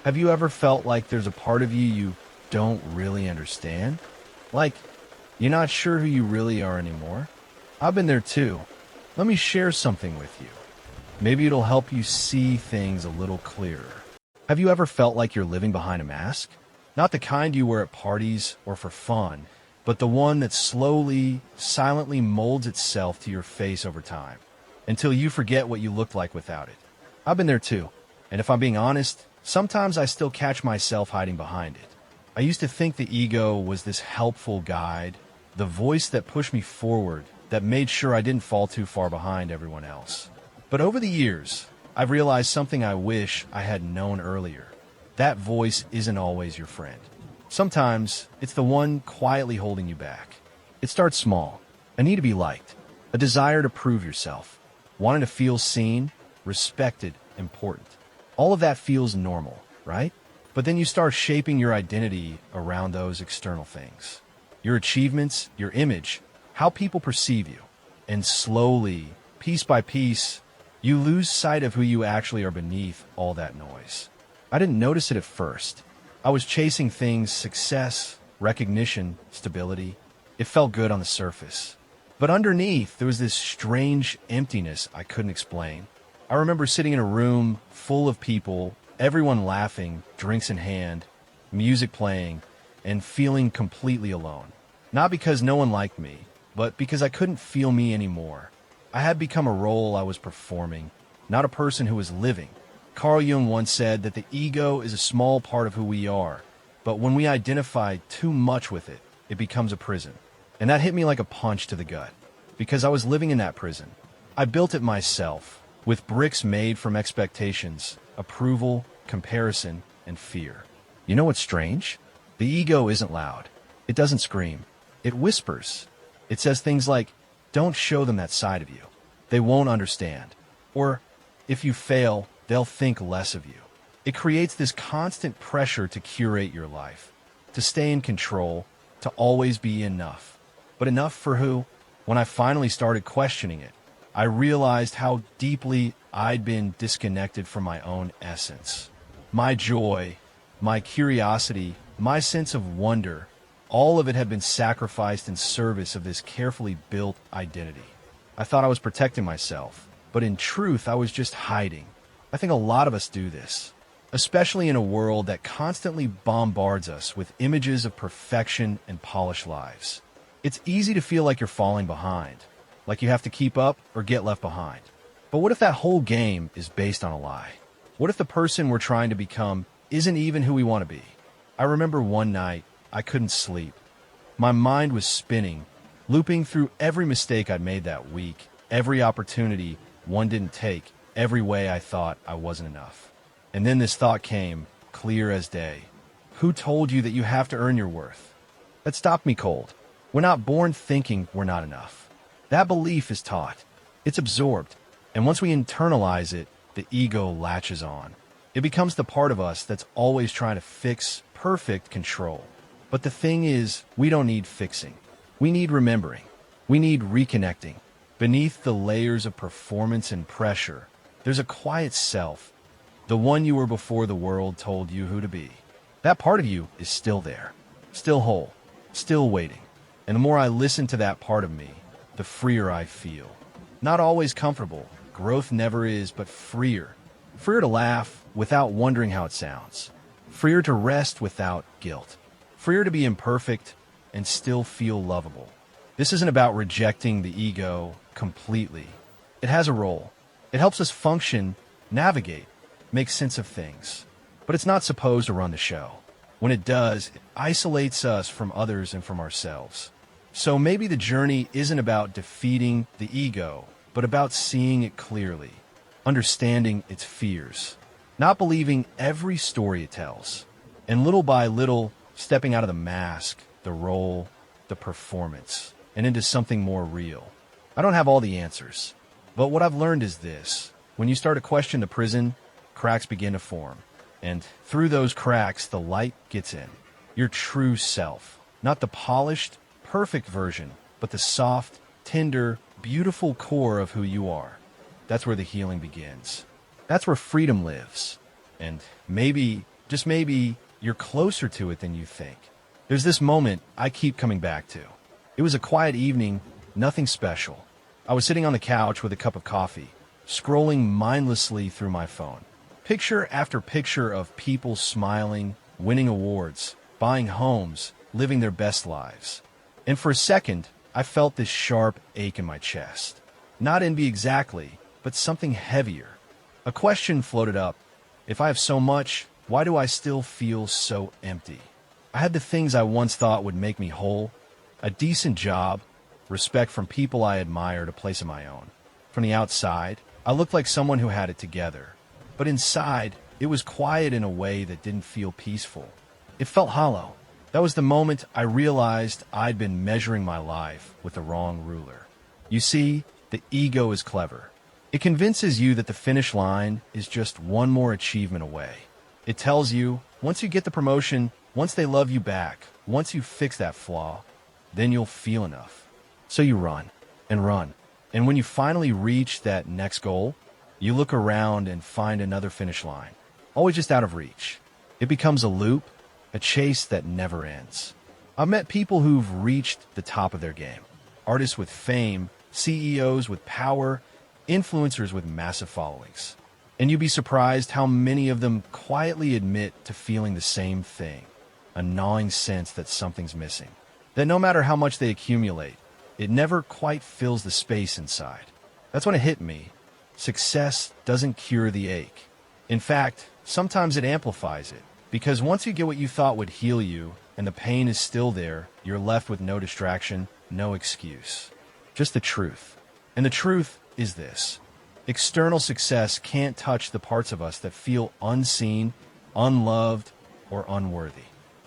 Have you ever felt like there's a part of you don't really understand? Like, you're not sure who you really are anymore? I've been there too. Let me share something with you. Maybe it'll help you see things a little clearer. Have you ever felt like you're living behind a mask? Not the kind you wear at parties or for fun, but the one that slowly, silently molds itself to your face over time, until you forget what you looked like without it. I've been there too, and if I'm being honest, sometimes I still catch myself hiding behind it. I used to think the ego was this helpful guide, the voice that pushed me forward, that made sure I didn't fall too far behind everyone else. But over the years, I've realized something I wish I had known earlier. That voice isn't always your friend. Sometimes it's the one quietly holding you back. It starts small, a need to be liked, a desire to prove yourself, wanting to feel seen, respected, important. All of that feels normal, right? But then you start shaping your identity around those external things. Your achievements, your image, how people perceive you. And slowly, piece by piece, you lose sight of who you actually are beneath all that noise. I didn't notice it at first. I was chasing things, success, recognition, stability. It felt good on the surface. But underneath, there was this strange emptiness I couldn't explain. I remember sitting in a room full of people, everyone laughing, drinks in hand, music playing, and feeling completely alone. Not because no one liked me, but because I couldn't feel me anymore. I had become a role I was performing, not a person who was living. Carl Jung once said that the ego is a small part of who we are, but when we identify too much with it, it becomes a prison. And that hit me like a punch to the gut, because I was living in that prison. I built it myself, with bricks made from expectations, approval, comparison, and fear. You know what's strange? The ego isn't loud. It doesn't scream. It whispers. It says things like, don't show them that side of you. They won't understand. Or, if you fail, they'll think less of you. It creates this constant pressure to curate your life, to stay in control, to always be enough. But enough for who? When I finally started questioning it, I realized how deeply I'd been disconnected from my own essence. My joy, my curiosity, my sense of wonder, all of it had been sacrificed in service of this carefully built identity. I thought I was protecting myself, but in truth, I was just hiding. I think a lot of us do this, especially in a world that constantly bombards us with images of perfection and polished lives. It's easy to feel like you're falling behind, like you have to keep up or get left behind. But what if that whole game is based on a lie? What if the person we're trying to become isn't even who we want to be? I remember one night, I couldn't sleep. My mind was spinning, looping through every mistake I'd made that week, every opportunity one didn't take, every way I thought I wasn't enough. And then this thought came, clear as day. Who told you that you have to earn your worth? That stopped me cold. We're not born thinking we're not enough. That belief is taught. It's absorbed. And once we internalize it, the ego latches on. It becomes the part of us that's always trying to fix perfect control. But the thing is, we don't need fixing. We need remembering. We need reconnecting. Beneath the layers of performance and pressure, there's a quiet self, the one you were before the world told you who to be. That part of you is still there, still whole, still waiting. And the more I listen to that part of me, the freer I feel. Not always comfortable. Growth never is, but freer. Freer to laugh without wondering how it sounds. Freer to rest without guilt. Freer to be imperfect and still feel lovable. This isn't about rejecting the ego completely. It has a role. It helps us function, navigate, make sense of things. But it's not supposed to run the show. When it does, it isolates us from others and from ourselves. So maybe the journey isn't about defeating the ego, but about seeing it clearly, understanding its fears, not believing every story it tells, and little by little stepping out of the mask, the role, the performance, and into something more real. I don't have all the answers, but what I've learned is this. When you start to question the prison, cracks begin to form. And through those cracks, the light gets in. Your true self. Not the polished, perfect version, but the soft, tender, beautiful core of who you are. That's where the healing begins. That's where freedom lives. And maybe just maybe you're closer to it than you think. There's this moment I keep coming back to. It was a quiet evening, nothing special. I was sitting on the couch with a cup of coffee, scrolling mindlessly through my phone. Picture after picture of people smiling, winning awards, buying homes, living their best lives. And for a second, I felt this sharp ache in my chest. Not envy exactly, but something heavier. A question floated up. If I have so much, why do I still feel so empty? I had the things I once thought would make me whole: a decent job, respect from people I admired, a place of my own. From the outside, I looked like someone who had it together. But inside, it was quiet in a way that didn't feel peaceful. It felt hollow. That was the moment I realized I'd been measuring my life with the wrong ruler. You see, the ego is clever. It convinces you that the finish line is just one more achievement away. It tells you, once you get the promotion, once they love you back, once you fix that flaw, then you'll feel enough. So you run and run. And when you finally reach that next goal, you look around and find another finish line, always just out of reach. It becomes a loop, a chase that never ends. I've met people who've reached the top of their game. Artists with fame, CEOs with power, influencers with massive followings. And you'd be surprised how many of them quietly admit to feeling the same thing, a gnawing sense that something's missing. That no matter how much they accumulate, it never quite fills the space inside. That's when it hit me. Success doesn't cure the ache. In fact, sometimes it amplifies it. Because once you get what you thought would heal you, and the pain is still there, you're left with no distraction, no excuse. Just the truth. And the truth is this: external success can't touch the parts of us that feel unseen, unloved, or unworthy.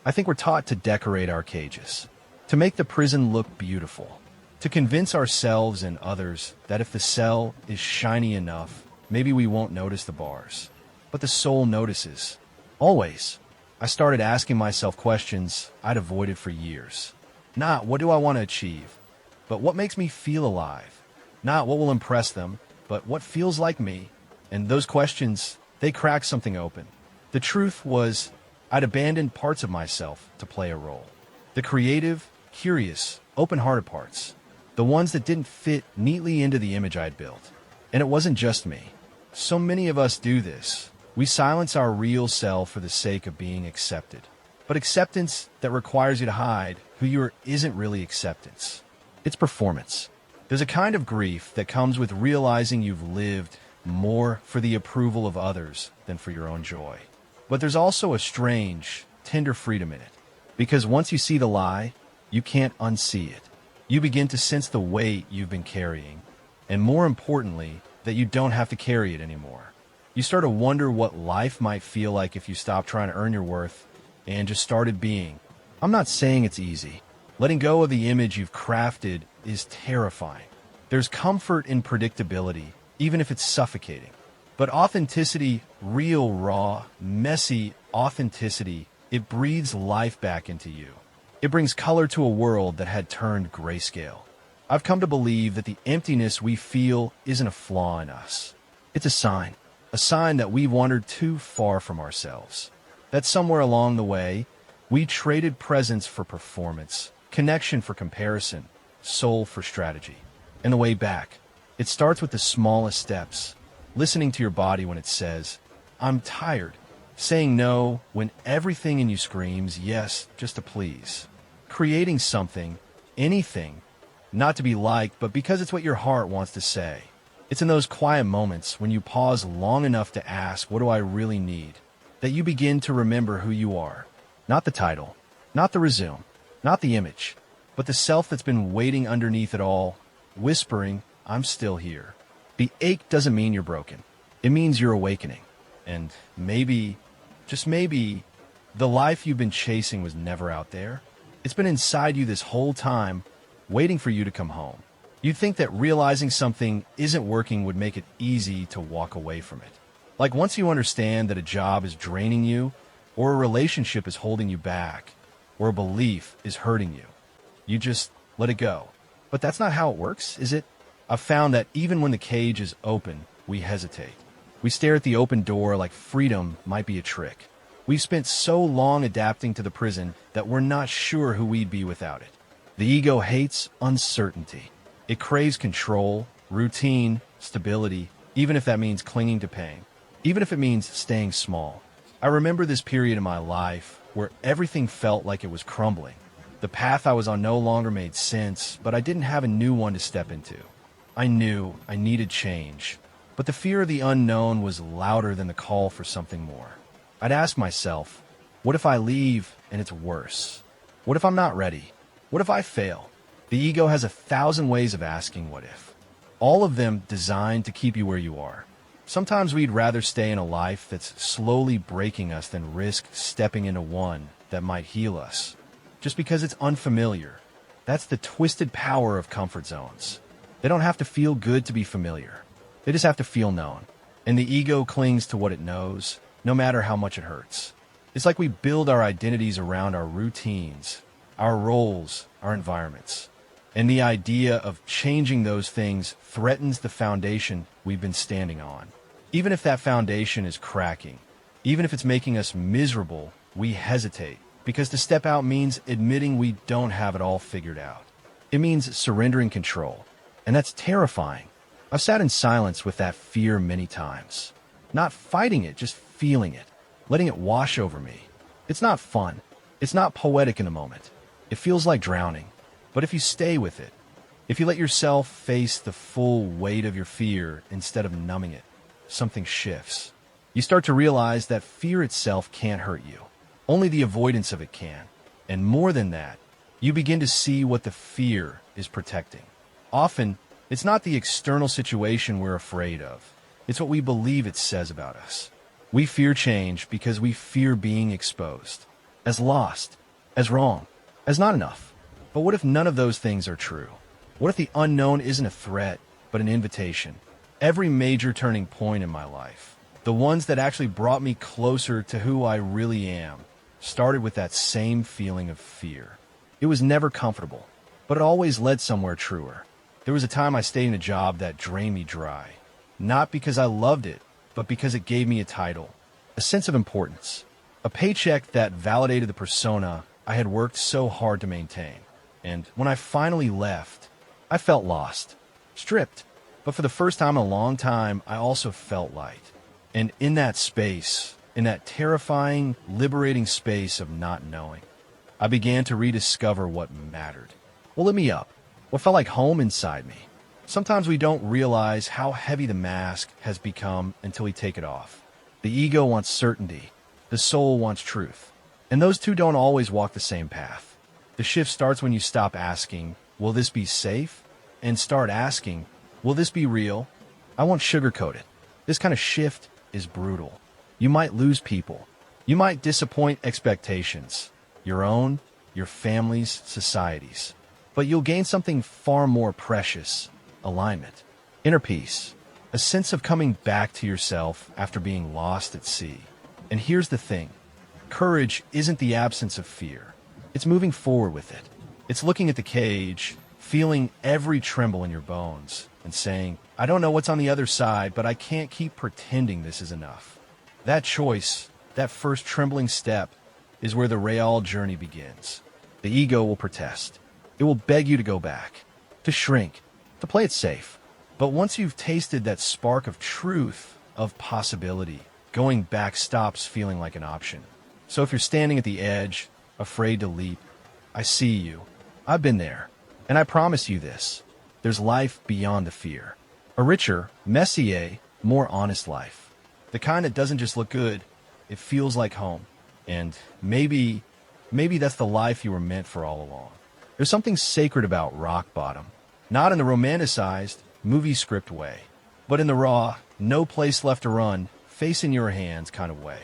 I think we're taught to decorate our cages, to make the prison look beautiful, to convince ourselves and others that if the cell is shiny enough, maybe we won't notice the bars. But the soul notices. Always. I started asking myself questions I'd avoided for years. Not what do I want to achieve, but what makes me feel alive. Not what will impress them, but what feels like me. And those questions, they cracked something open. The truth was, I'd abandoned parts of myself to play a role. The creative, curious, open-hearted parts. The ones that didn't fit neatly into the image I'd built. And it wasn't just me. So many of us do this. We silence our real self for the sake of being accepted. But acceptance that requires you to hide who you are isn't really acceptance. It's performance. There's a kind of grief that comes with realizing you've lived more for the approval of others than for your own joy. But there's also a strange, tender freedom in it. Because once you see the lie, you can't unsee it. You begin to sense the weight you've been carrying, and more importantly, that you don't have to carry it anymore. You start to wonder what life might feel like if you stopped trying to earn your worth and just started being. I'm not saying it's easy. Letting go of the image you've crafted is terrifying. There's comfort in predictability, even if it's suffocating. But authenticity, real, raw, messy authenticity, it breathes life back into you. It brings color to a world that had turned grayscale. I've come to believe that the emptiness we feel isn't a flaw in us. It's a sign that we've wandered too far from ourselves. That somewhere along the way, we traded presence for performance, connection for comparison, soul for strategy. And the way back, it starts with the smallest steps. Listening to your body when it says, I'm tired. Saying no when everything in you screams yes, just to please. Creating something, anything, not to be liked, but because it's what your heart wants to say. It's in those quiet moments when you pause long enough to ask, what do I really need? That you begin to remember who you are. Not the title, not the resume, not the image, but the self that's been waiting underneath it all, whispering, I'm still here. The ache doesn't mean you're broken. It means you're awakening. And maybe, just maybe, the life you've been chasing was never out there. It's been inside you this whole time, waiting for you to come home. You'd think that realizing something isn't working would make it easy to walk away from it. Like once you understand that a job is draining you, or a relationship is holding you back, or a belief is hurting you, you just let it go. But that's not how it works, is it? I've found that even when the cage is open, we hesitate. We stare at the open door like freedom might be a trick. We've spent so long adapting to the prison that we're not sure who we'd be without it. The ego hates uncertainty. It craves control, routine, stability, even if that means clinging to pain, even if it means staying small. I remember this period in my life where everything felt like it was crumbling. The path I was on no longer made sense, but I didn't have a new one to step into. I knew I needed change, but the fear of the unknown was louder than the call for something more. I'd ask myself, what if I leave and it's worse? What if I'm not ready? What if I fail? The ego has 1,000 ways of asking what if, all of them designed to keep you where you are. Sometimes we'd rather stay in a life that's slowly breaking us than risk stepping into one that might heal us, just because it's unfamiliar. That's the twisted power of comfort zones. They don't have to feel good to be familiar. They just have to feel known. And the ego clings to what it knows, no matter how much it hurts. It's like we build our identities around our routines, our roles, our environments. And the idea of changing those things threatens the foundation we've been standing on. Even if that foundation is cracking, even if it's making us miserable, we hesitate, because to step out means admitting we don't have it all figured out. It means surrendering control, and that's terrifying. I've sat in silence with that fear many times. Not fighting it, just feeling it, letting it wash over me. It's not fun. It's not poetic in the moment. It feels like drowning. But if you stay with it, if you let yourself face the full weight of your fear instead of numbing it, something shifts. You start to realize that fear itself can't hurt you. Only the avoidance of it can. And more than that, you begin to see what the fear is protecting. Often, it's not the external situation we're afraid of. It's what we believe it says about us. We fear change because we fear being exposed, as lost, as wrong, as not enough. But what if none of those things are true? What if the unknown isn't a threat, but an invitation? Every major turning point in my life, the ones that actually brought me closer to who I really am, started with that same feeling of fear. It was never comfortable, but it always led somewhere truer. There was a time I stayed in a job that drained me dry, not because I loved it, but because it gave me a title, a sense of importance, a paycheck that validated the persona I had worked so hard to maintain. And when I finally left, I felt lost, stripped. But for the first time in a long time, I also felt light. And in that space, in that terrifying, liberating space of not knowing, I began to rediscover what mattered. What lit me up? What felt like home inside me? Sometimes we don't realize how heavy the mask has become until we take it off. The ego wants certainty. The soul wants truth. And those two don't always walk the same path. The shift starts when you stop asking, will this be safe? And start asking, will this be real? I won't sugarcoat it. This kind of shift is brutal. You might lose people. You might disappoint expectations, your own, your family's, society's. But you'll gain something far more precious, alignment, inner peace, a sense of coming back to yourself after being lost at sea. And here's the thing. Courage isn't the absence of fear. It's moving forward with it. It's looking at the cage, feeling every tremble in your bones, and saying, I don't know what's on the other side, but I can't keep pretending this is enough. That choice, that first trembling step, is where the real journey begins. The ego will protest. It will beg you to go back, to shrink, to play it safe. But once you've tasted that spark of truth, of possibility, going back stops feeling like an option. So if you're standing at the edge, afraid to leap, I see you. I've been there. And I promise you this. There's life beyond the fear. A richer, messier, more honest life. The kind that doesn't just look good, it feels like home. And maybe that's the life you were meant for all along. There's something sacred about rock bottom. Not in the romanticized, movie script way, but in the raw, no place left to run, face in your hands kind of way.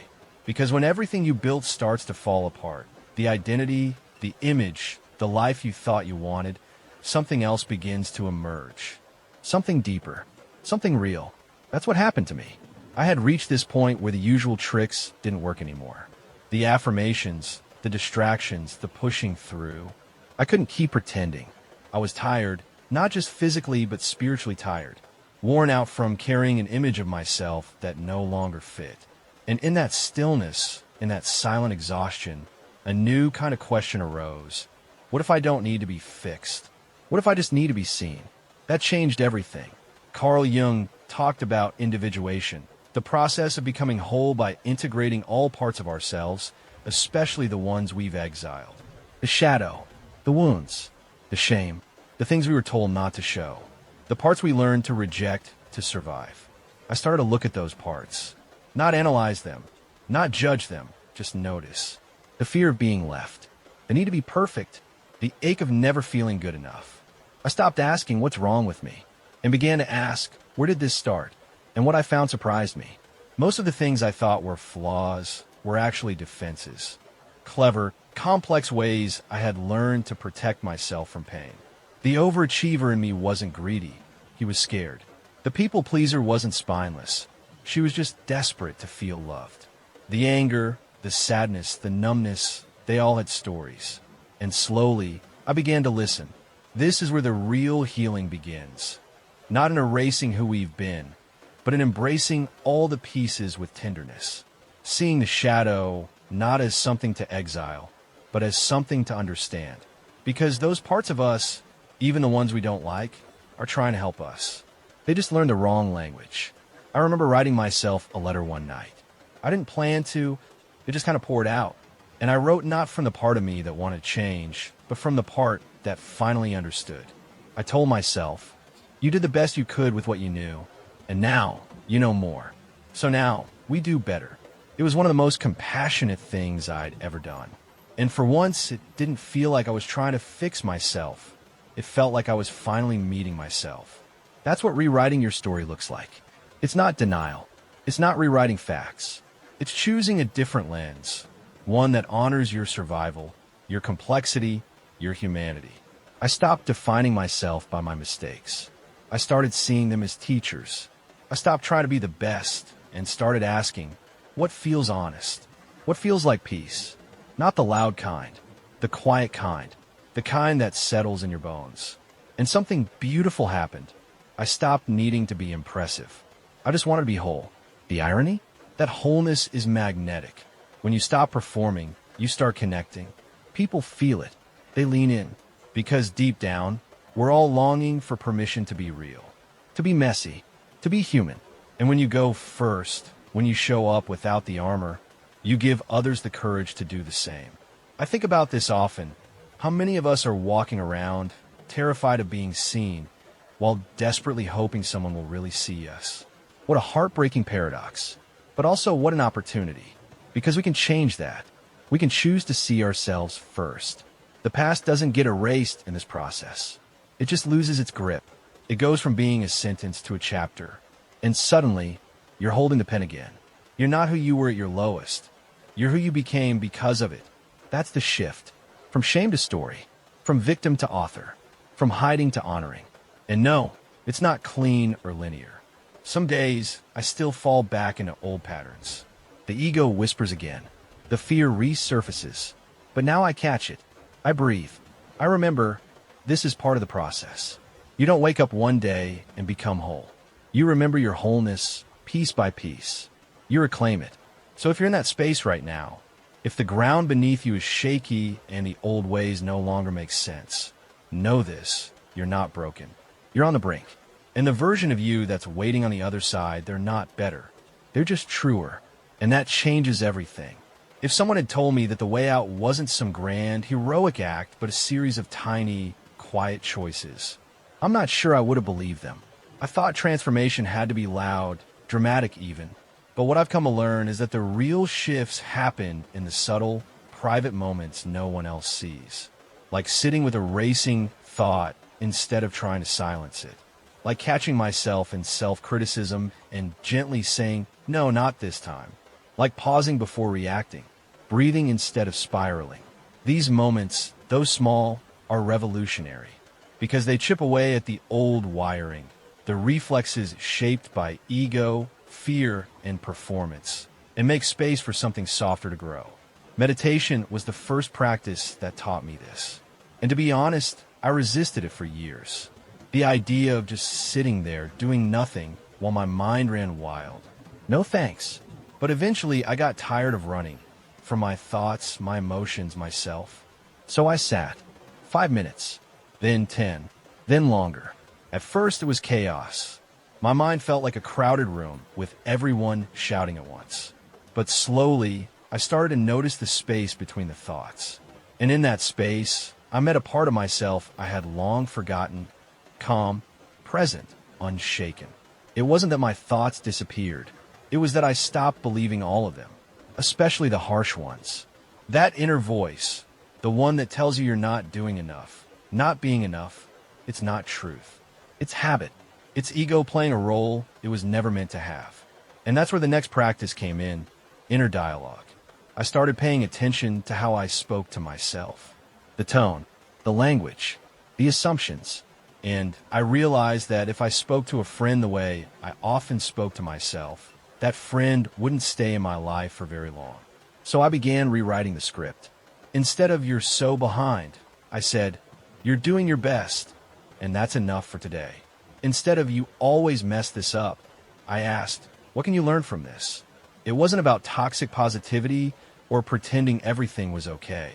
Because when everything you built starts to fall apart, the identity, the image, the life you thought you wanted, something else begins to emerge. Something deeper, something real. That's what happened to me. I had reached this point where the usual tricks didn't work anymore. The affirmations, the distractions, the pushing through. I couldn't keep pretending. I was tired, not just physically but spiritually tired, worn out from carrying an image of myself that no longer fit. And in that stillness, in that silent exhaustion, a new kind of question arose. What if I don't need to be fixed? What if I just need to be seen? That changed everything. Carl Jung talked about individuation, the process of becoming whole by integrating all parts of ourselves, especially the ones we've exiled. The shadow, the wounds, the shame, the things we were told not to show, the parts we learned to reject to survive. I started to look at those parts, not analyze them, not judge them, just notice. The fear of being left, the need to be perfect, the ache of never feeling good enough. I stopped asking what's wrong with me and began to ask, where did this start? And what I found surprised me. Most of the things I thought were flaws were actually defenses. Clever, complex ways I had learned to protect myself from pain. The overachiever in me wasn't greedy. He was scared. The people pleaser wasn't spineless. She was just desperate to feel loved. The anger, the sadness, the numbness, they all had stories. And slowly, I began to listen. This is where the real healing begins. Not in erasing who we've been, but in embracing all the pieces with tenderness. Seeing the shadow not as something to exile, but as something to understand. Because those parts of us, even the ones we don't like, are trying to help us. They just learned the wrong language. I remember writing myself a letter one night. I didn't plan to, it just kind of poured out. And I wrote not from the part of me that wanted change, but from the part that finally understood. I told myself, you did the best you could with what you knew, and now you know more. So now we do better. It was one of the most compassionate things I'd ever done. And for once, it didn't feel like I was trying to fix myself. It felt like I was finally meeting myself. That's what rewriting your story looks like. It's not denial. It's not rewriting facts. It's choosing a different lens, one that honors your survival, your complexity, your humanity. I stopped defining myself by my mistakes. I started seeing them as teachers. I stopped trying to be the best and started asking, what feels honest? What feels like peace? Not the loud kind, the quiet kind, the kind that settles in your bones. And something beautiful happened. I stopped needing to be impressive. I just wanted to be whole. The irony? That wholeness is magnetic. When you stop performing, you start connecting. People feel it. They lean in. Because deep down, we're all longing for permission to be real, to be messy, to be human. And when you go first, when you show up without the armor, you give others the courage to do the same. I think about this often. How many of us are walking around, terrified of being seen, while desperately hoping someone will really see us? What a heartbreaking paradox, but also what an opportunity. Because we can change that. We can choose to see ourselves first. The past doesn't get erased in this process. It just loses its grip. It goes from being a sentence to a chapter. And suddenly, you're holding the pen again. You're not who you were at your lowest. You're who you became because of it. That's the shift. From shame to story. From victim to author. From hiding to honoring. And no, it's not clean or linear. Some days, I still fall back into old patterns. The ego whispers again. The fear resurfaces. But now I catch it. I breathe. I remember, this is part of the process. You don't wake up one day and become whole. You remember your wholeness, piece by piece. You reclaim it. So if you're in that space right now, if the ground beneath you is shaky and the old ways no longer make sense, know this, you're not broken. You're on the brink. And the version of you that's waiting on the other side, they're not better. They're just truer. And that changes everything. If someone had told me that the way out wasn't some grand, heroic act, but a series of tiny, quiet choices, I'm not sure I would have believed them. I thought transformation had to be loud, dramatic even. But what I've come to learn is that the real shifts happen in the subtle, private moments no one else sees. Like sitting with a racing thought instead of trying to silence it. Like catching myself in self-criticism and gently saying, no, not this time. Like pausing before reacting, breathing instead of spiraling. These moments, though small, are revolutionary because they chip away at the old wiring, the reflexes shaped by ego, fear, and performance, and make space for something softer to grow. Meditation was the first practice that taught me this. And to be honest, I resisted it for years. The idea of just sitting there doing nothing while my mind ran wild. No thanks. But eventually I got tired of running. from my thoughts, my emotions, myself. So I sat. 5 minutes, then 10, then longer. At first, it was chaos. My mind felt like a crowded room with everyone shouting at once. But slowly, I started to notice the space between the thoughts. And in that space, I met a part of myself I had long forgotten, calm, present, unshaken. It wasn't that my thoughts disappeared. It was that I stopped believing all of them, especially the harsh ones. That inner voice, the one that tells you you're not doing enough, not being enough, it's not truth. It's habit. It's ego playing a role it was never meant to have. And that's where the next practice came in, inner dialogue. I started paying attention to how I spoke to myself. The tone, the language, the assumptions. And I realized that if I spoke to a friend the way I often spoke to myself, that friend wouldn't stay in my life for very long. So I began rewriting the script. Instead of "you're so behind," I said, "you're doing your best, and that's enough for today." Instead of "you always mess this up," I asked, "what can you learn from this?" It wasn't about toxic positivity or pretending everything was okay.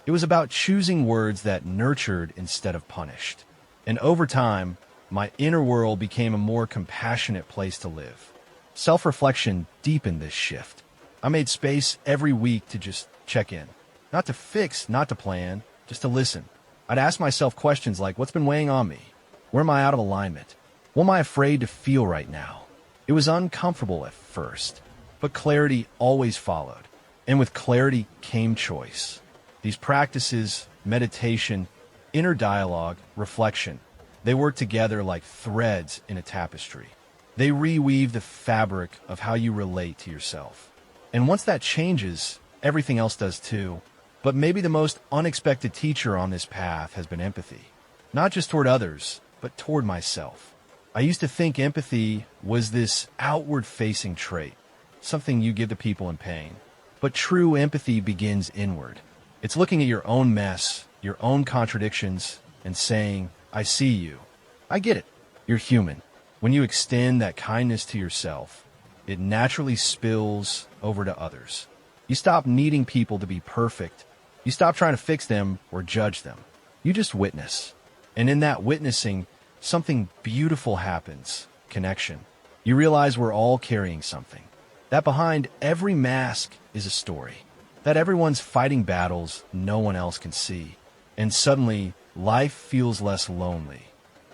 It was about choosing words that nurtured instead of punished. And over time, my inner world became a more compassionate place to live. Self-reflection deepened this shift. I made space every week to just check in. Not to fix, not to plan, just to listen. I'd ask myself questions like, what's been weighing on me? Where am I out of alignment? What am I afraid to feel right now? It was uncomfortable at first, but clarity always followed. And with clarity came choice. These practices, meditation, inner dialogue, reflection, they work together like threads in a tapestry. They reweave the fabric of how you relate to yourself. And once that changes, everything else does too. But maybe the most unexpected teacher on this path has been empathy. Not just toward others, but toward myself. I used to think empathy was this outward-facing trait, something you give to people in pain. But true empathy begins inward. It's looking at your own mess, your own contradictions, and saying, I see you. I get it. You're human. When you extend that kindness to yourself, it naturally spills over to others. You stop needing people to be perfect. You stop trying to fix them or judge them. You just witness. And in that witnessing, something beautiful happens. Connection. You realize we're all carrying something. That behind every mask is a story. That everyone's fighting battles no one else can see. And suddenly, life feels less lonely.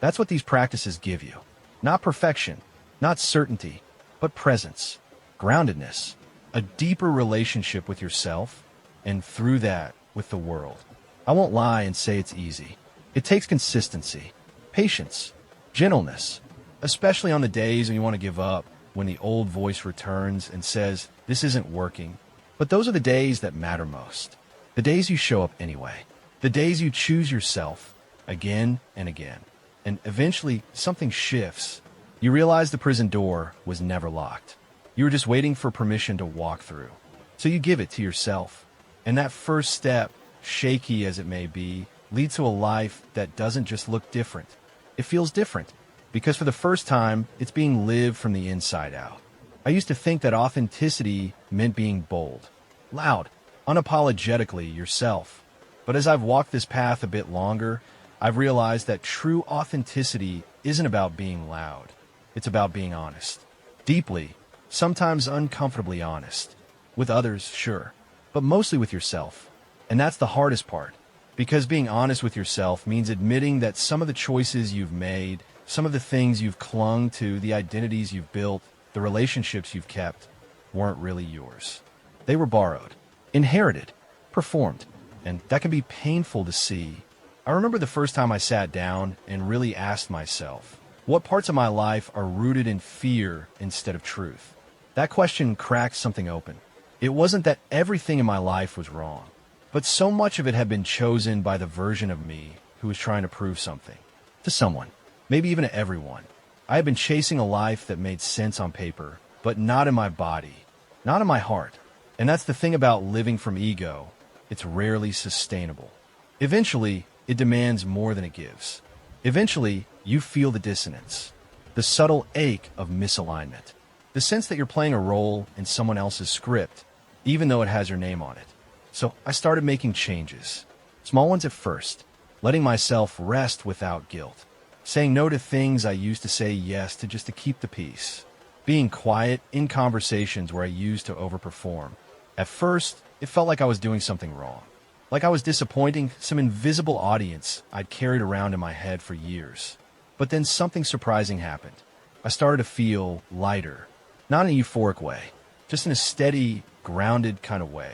That's what these practices give you. Not perfection, not certainty, but presence, groundedness, a deeper relationship with yourself, and through that, with the world. I won't lie and say it's easy. It takes consistency, patience, gentleness, especially on the days when you want to give up, when the old voice returns and says, this isn't working. But those are the days that matter most. The days you show up anyway. The days you choose yourself again and again. And eventually, something shifts. You realize the prison door was never locked. You were just waiting for permission to walk through. So you give it to yourself. And that first step, shaky as it may be, leads to a life that doesn't just look different. It feels different. Because for the first time, it's being lived from the inside out. I used to think that authenticity meant being bold, loud, unapologetically yourself. But as I've walked this path a bit longer, I've realized that true authenticity isn't about being loud. It's about being honest. Deeply, sometimes uncomfortably honest. With others, sure, but mostly with yourself. And that's the hardest part. Because being honest with yourself means admitting that some of the choices you've made, some of the things you've clung to, the identities you've built, the relationships you've kept, weren't really yours. They were borrowed, inherited, performed, and that can be painful to see. I remember the first time I sat down and really asked myself, what parts of my life are rooted in fear instead of truth? That question cracked something open. It wasn't that everything in my life was wrong, but so much of it had been chosen by the version of me who was trying to prove something to someone, maybe even to everyone. I had been chasing a life that made sense on paper, but not in my body, not in my heart. And that's the thing about living from ego. It's rarely sustainable. Eventually, it demands more than it gives. Eventually, you feel the dissonance, the subtle ache of misalignment, the sense that you're playing a role in someone else's script even though it has your name on it. So I started making changes. Small ones at first, letting myself rest without guilt, saying no to things I used to say yes to just to keep the peace, being quiet in conversations where I used to overperform. At first, it felt like I was doing something wrong, like I was disappointing some invisible audience I'd carried around in my head for years. But then something surprising happened. I started to feel lighter, not in a euphoric way, just in a steady, grounded kind of way,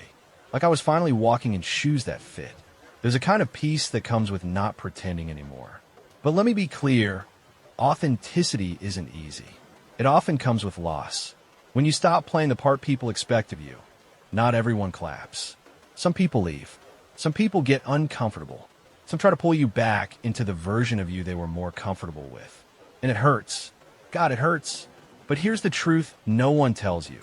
like I was finally walking in shoes that fit. There's a kind of peace that comes with not pretending anymore. But let me be clear, authenticity isn't easy. It often comes with loss. When you stop playing the part people expect of you, not everyone claps. Some people leave. Some people get uncomfortable. Some try to pull you back into the version of you they were more comfortable with. And it hurts. God, it hurts. But here's the truth no one tells you.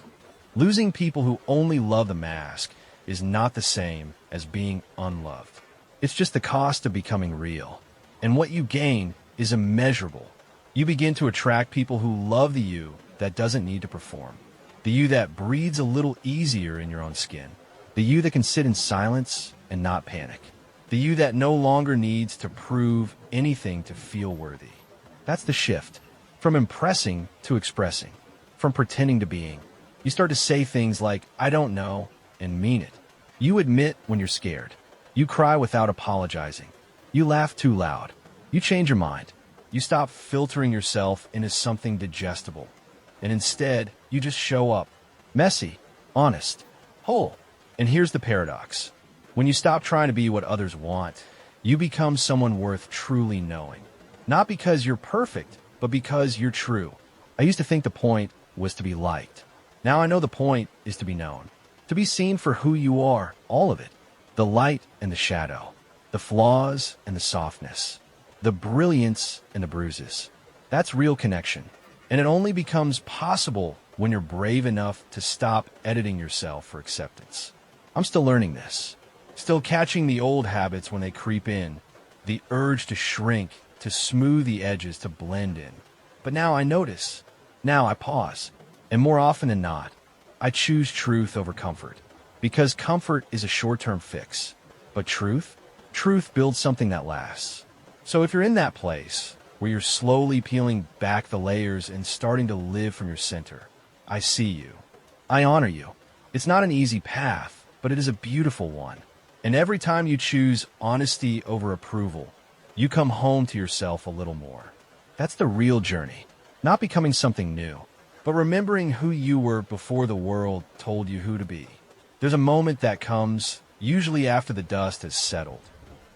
Losing people who only love the mask is not the same as being unloved. It's just the cost of becoming real. And what you gain is immeasurable. You begin to attract people who love the you that doesn't need to perform. The you that breathes a little easier in your own skin. The you that can sit in silence and not panic. The you that no longer needs to prove anything to feel worthy. That's the shift. From impressing to expressing. From pretending to being. You start to say things like, I don't know, and mean it. You admit when you're scared. You cry without apologizing. You laugh too loud. You change your mind. You stop filtering yourself into something digestible. And instead, you just show up. Messy, honest, whole. And here's the paradox. When you stop trying to be what others want, you become someone worth truly knowing. Not because you're perfect, but because you're true. I used to think the point was to be liked. Now I know the point is to be known. To be seen for who you are, all of it. The light and the shadow. The flaws and the softness. The brilliance and the bruises. That's real connection. And it only becomes possible when you're brave enough to stop editing yourself for acceptance. I'm still learning this. Still catching the old habits when they creep in. The urge to shrink, to smooth the edges, to blend in. But now I notice. Now I pause. And more often than not, I choose truth over comfort. Because comfort is a short-term fix. But truth builds something that lasts. So if you're in that place where you're slowly peeling back the layers and starting to live from your center, I see you. I honor you. It's not an easy path, but it is a beautiful one. And every time you choose honesty over approval, you come home to yourself a little more. That's the real journey. Not becoming something new, but remembering who you were before the world told you who to be. There's a moment that comes, usually after the dust has settled,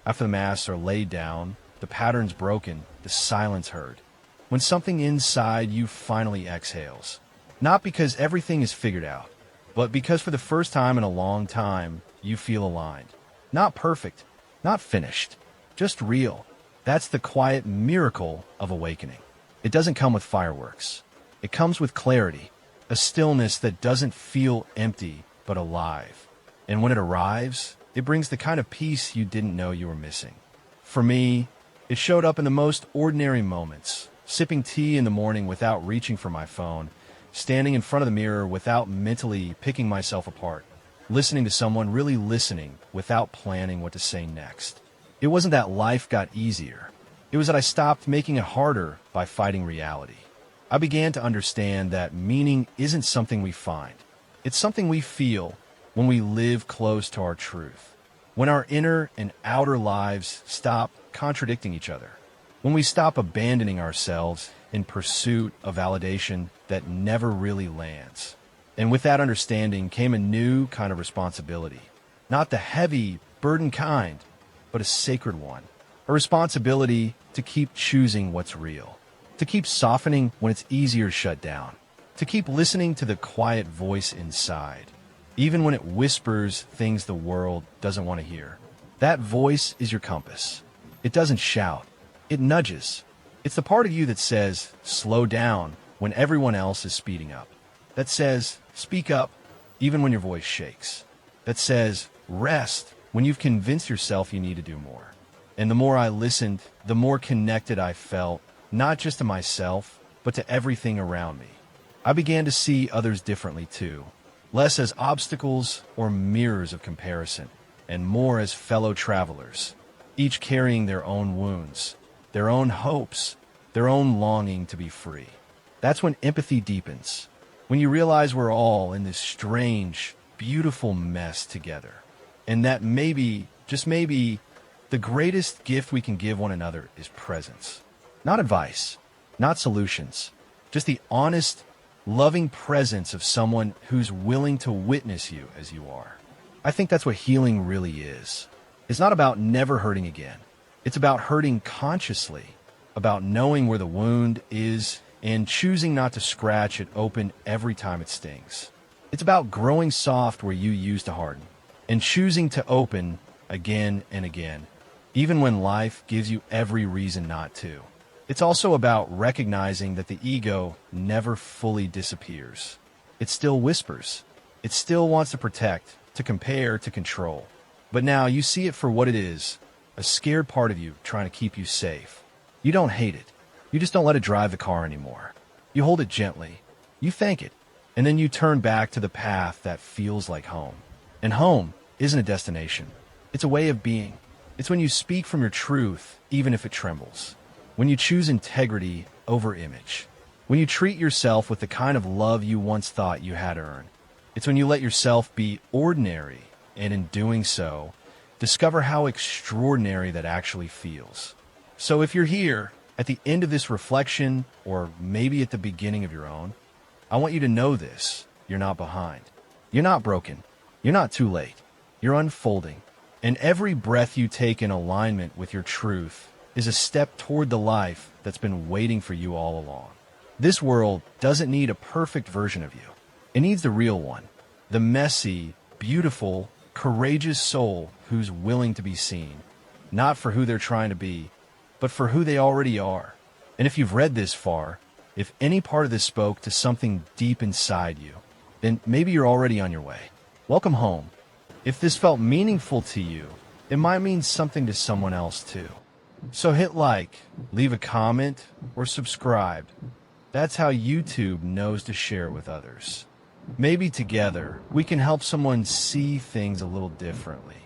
after the masks are laid down, the pattern's broken, the silence heard, when something inside you finally exhales. Not because everything is figured out, but because for the first time in a long time, you feel aligned. Not perfect, not finished, just real. That's the quiet miracle of awakening. It doesn't come with fireworks. It comes with clarity, a stillness that doesn't feel empty, but alive. And when it arrives, it brings the kind of peace you didn't know you were missing. For me, it showed up in the most ordinary moments, sipping tea in the morning without reaching for my phone, standing in front of the mirror without mentally picking myself apart, listening to someone really listening without planning what to say next. It wasn't that life got easier. It was that I stopped making it harder by fighting reality. I began to understand that meaning isn't something we find. It's something we feel when we live close to our truth. When our inner and outer lives stop contradicting each other. When we stop abandoning ourselves in pursuit of validation that never really lands. And with that understanding came a new kind of responsibility. Not the heavy, burden kind, but a sacred one. A responsibility to keep choosing what's real. To keep softening when it's easier to shut down. To keep listening to the quiet voice inside, even when it whispers things the world doesn't want to hear. That voice is your compass. It doesn't shout. It nudges. It's the part of you that says, slow down when everyone else is speeding up. That says, speak up even when your voice shakes. That says, rest when you've convinced yourself you need to do more. And the more I listened, the more connected I felt, not just to myself, but to everything around me. I began to see others differently too. less as obstacles or mirrors of comparison, and more as fellow travelers, each carrying their own wounds, their own hopes, their own longing to be free. That's when empathy deepens, when you realize we're all in this strange, beautiful mess together, and that maybe, just maybe, the greatest gift we can give one another is presence. Not advice, not solutions, just the honest, loving presence of someone who's willing to witness you as you are. I think that's what healing really is. It's not about never hurting again. It's about hurting consciously, about knowing where the wound is and choosing not to scratch it open every time it stings. It's about growing soft where you used to harden and choosing to open again and again, even when life gives you every reason not to. It's also about recognizing that the ego never fully disappears. It still whispers. It still wants to protect, to compare, to control. But now you see it for what it is, a scared part of you trying to keep you safe. You don't hate it. You just don't let it drive the car anymore. You hold it gently. You thank it. And then you turn back to the path that feels like home. And home isn't a destination. It's a way of being. It's when you speak from your truth, even if it trembles. When you choose integrity over image. When you treat yourself with the kind of love you once thought you had earned. It's when you let yourself be ordinary, and in doing so, discover how extraordinary that actually feels. So if you're here, at the end of this reflection, or maybe at the beginning of your own, I want you to know this. You're not behind. You're not broken. You're not too late. You're unfolding. And every breath you take in alignment with your truth is a step toward the life that's been waiting for you all along. This world doesn't need a perfect version of you. It needs the real one. The messy, beautiful, courageous soul who's willing to be seen. Not for who they're trying to be, but for who they already are. And if you've read this far, if any part of this spoke to something deep inside you, then maybe you're already on your way. Welcome home. If this felt meaningful to you, it might mean something to someone else too. So hit like, leave a comment, or subscribe. That's how YouTube knows to share it with others. Maybe together, we can help someone see things a little differently.